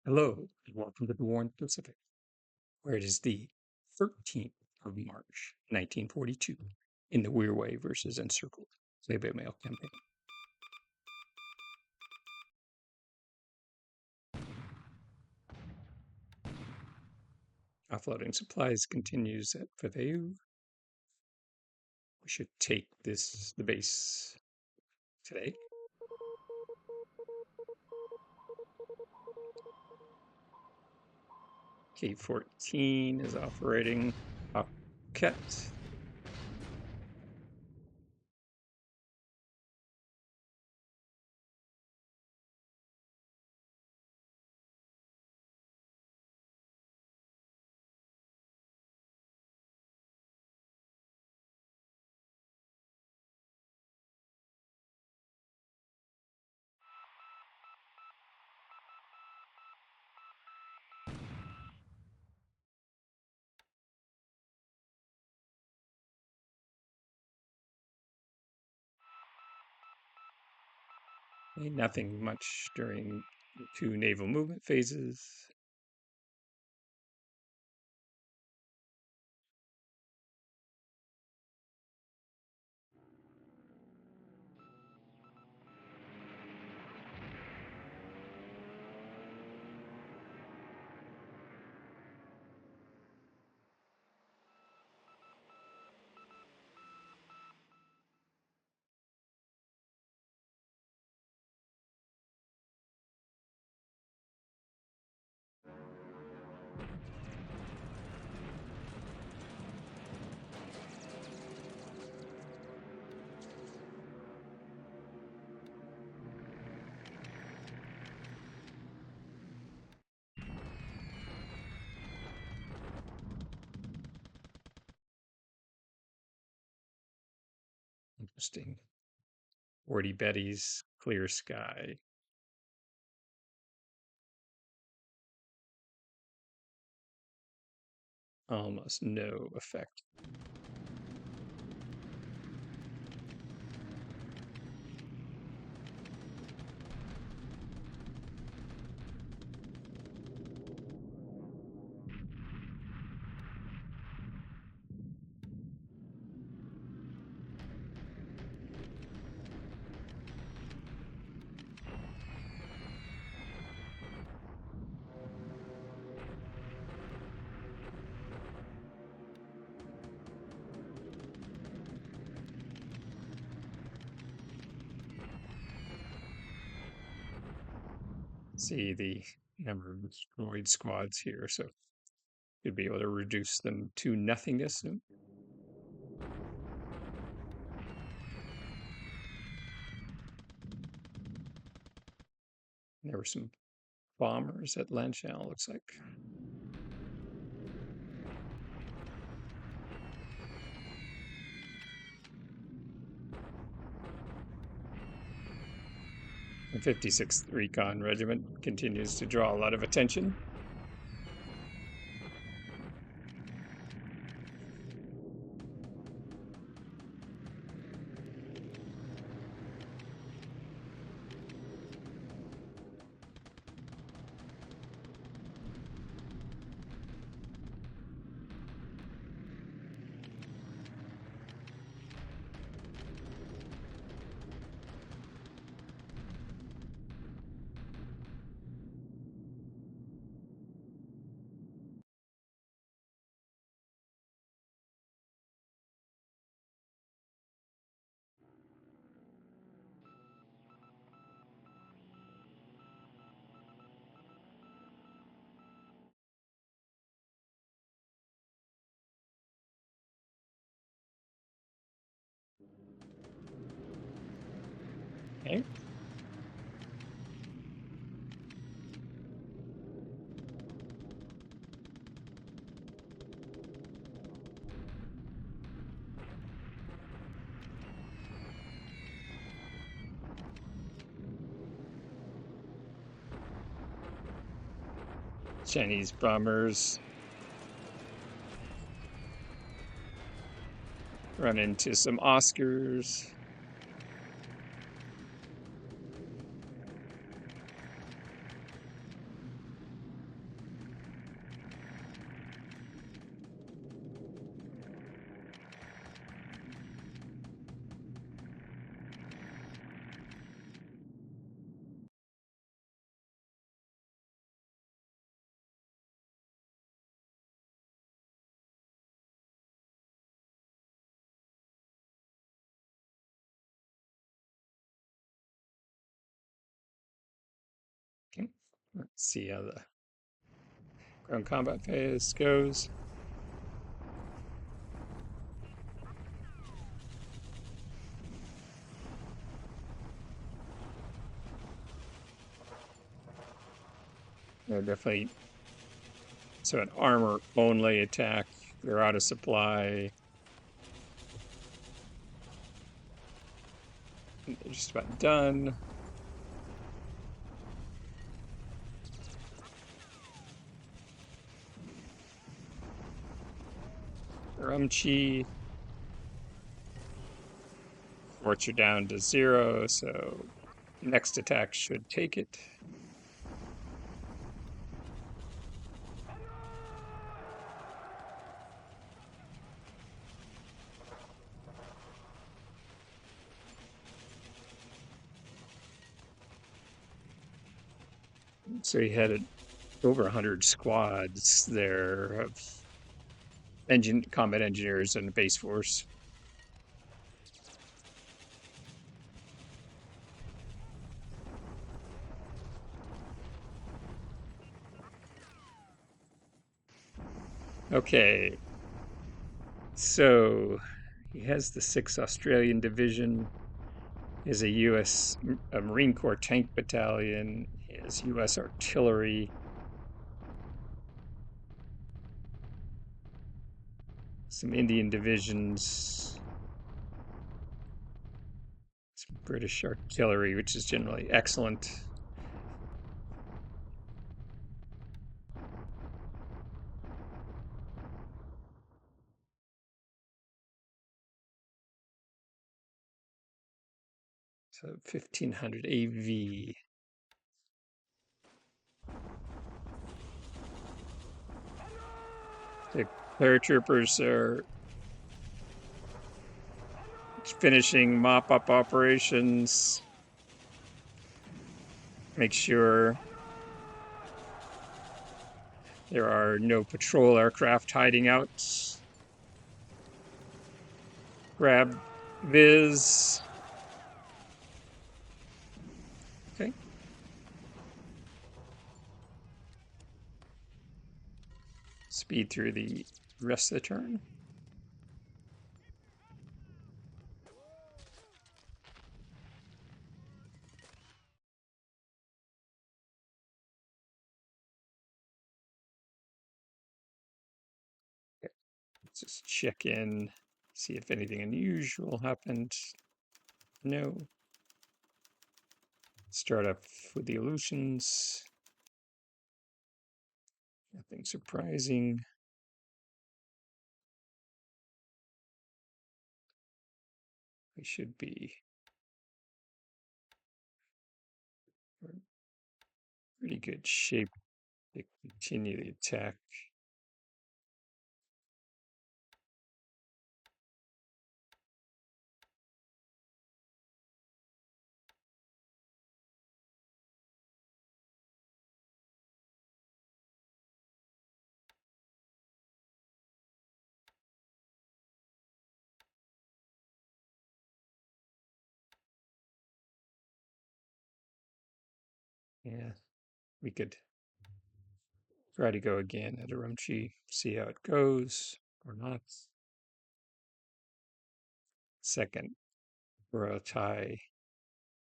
Hello, and welcome to the War Pacific, where it is the 13th of March, 1942, in the Wirraway versus Encircled play-by-mail campaign. Offloading supplies continues at Vava'u. We should take the base today. K-14 is operating Rocket. Nothing much during the two naval movement phases. Interesting. 40 Betty's clear sky. Almost no effect. See the number of destroyed squads here, so you'd be able to reduce them to nothingness. There were some bombers at Lanchal, looks like. The 56th Recon Regiment continues to draw a lot of attention. Okay. Chinese bombers run into some Oscars. Let's see how the ground combat phase goes. They're definitely so an armor only attack. They're out of supply. They're just about done. Rumchi. Forts are down to 0, so next attack should take it. So he had over 100 squads there of combat engineers and a base force. Okay, so he has the 6th Australian Division. He has a Marine Corps tank battalion. He has U.S. artillery. Some Indian divisions. Some British artillery, which is generally excellent. So 1500 AV. The paratroopers are finishing mop-up operations. Make sure there are no patrol aircraft hiding out. Grab Viz. Okay. Speed through the rest of the turn. Okay. Let's just check in, see if anything unusual happened. No. Start up with the illusions. Nothing surprising. We should be in pretty good shape to continue the attack. Yeah, we could try to go again at Urumqi, see how it goes or not. Second Thai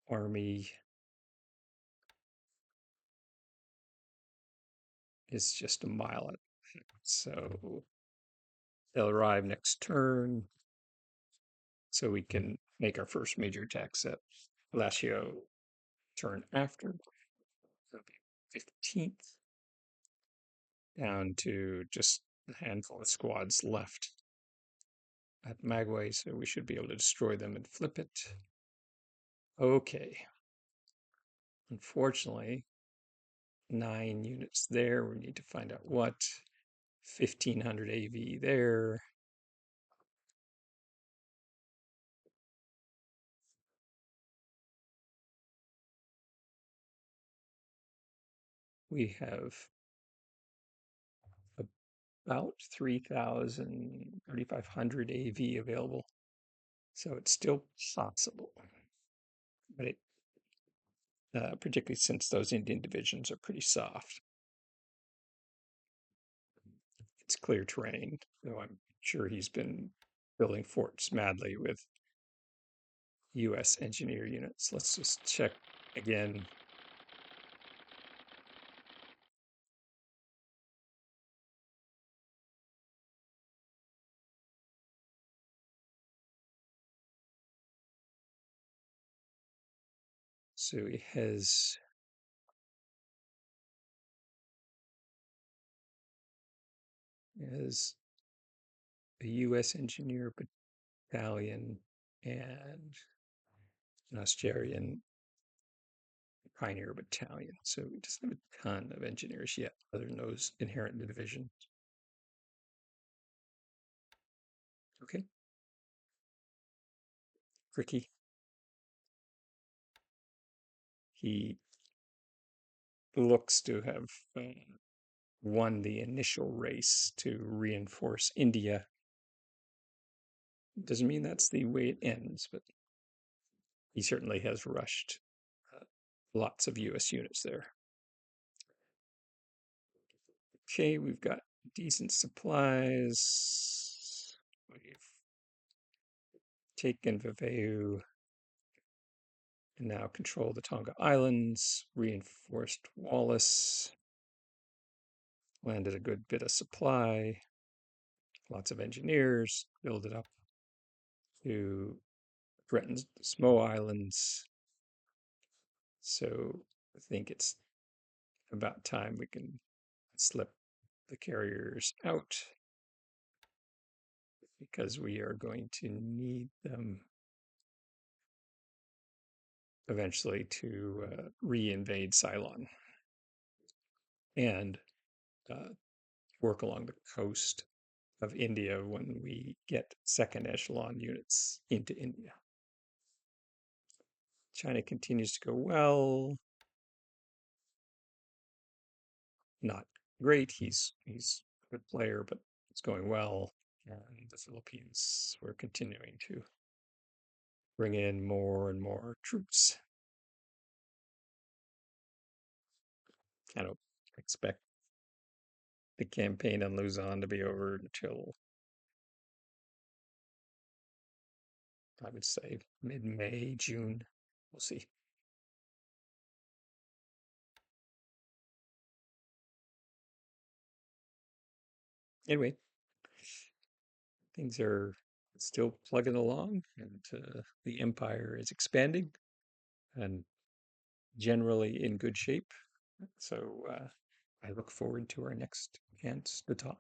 army is just a mile out. So they'll arrive next turn. So we can make our first major attack set. Lazio turn after. That'll be 15th. Down to just a handful of squads left at Magway, so we should be able to destroy them and flip it. Okay. Unfortunately, 9 units there. We need to find out what. 1500 AV there. We have about 3,000, 3,500 AV available. So it's still possible. But particularly since those Indian divisions are pretty soft. It's clear terrain, though I'm sure he's been building forts madly with U.S. engineer units. Let's just check again. So he has a U.S. engineer battalion and an Australian pioneer battalion. So he doesn't have a ton of engineers yet, other than those inherent divisions. Okay. Ricky. He looks to have won the initial race to reinforce India. Doesn't mean that's the way it ends, but he certainly has rushed lots of US units there. Okay, we've got decent supplies. We've taken Vava'u and now control the Tonga Islands, reinforced Wallace, landed a good bit of supply, lots of engineers, build it up to threaten the Smo Islands. So I think it's about time we can slip the carriers out because we are going to need them eventually to re-invade Ceylon and uh, work along the coast of India when we get second echelon units into India. China continues to go well. Not great. He's a good player, but it's going well. And the Philippines, we're continuing to bring in more and more troops. I don't expect the campaign on Luzon to be over until I would say mid-May, June. We'll see. Anyway, things are still plugging along, and the empire is expanding and generally in good shape. So I look forward to our next chance to talk.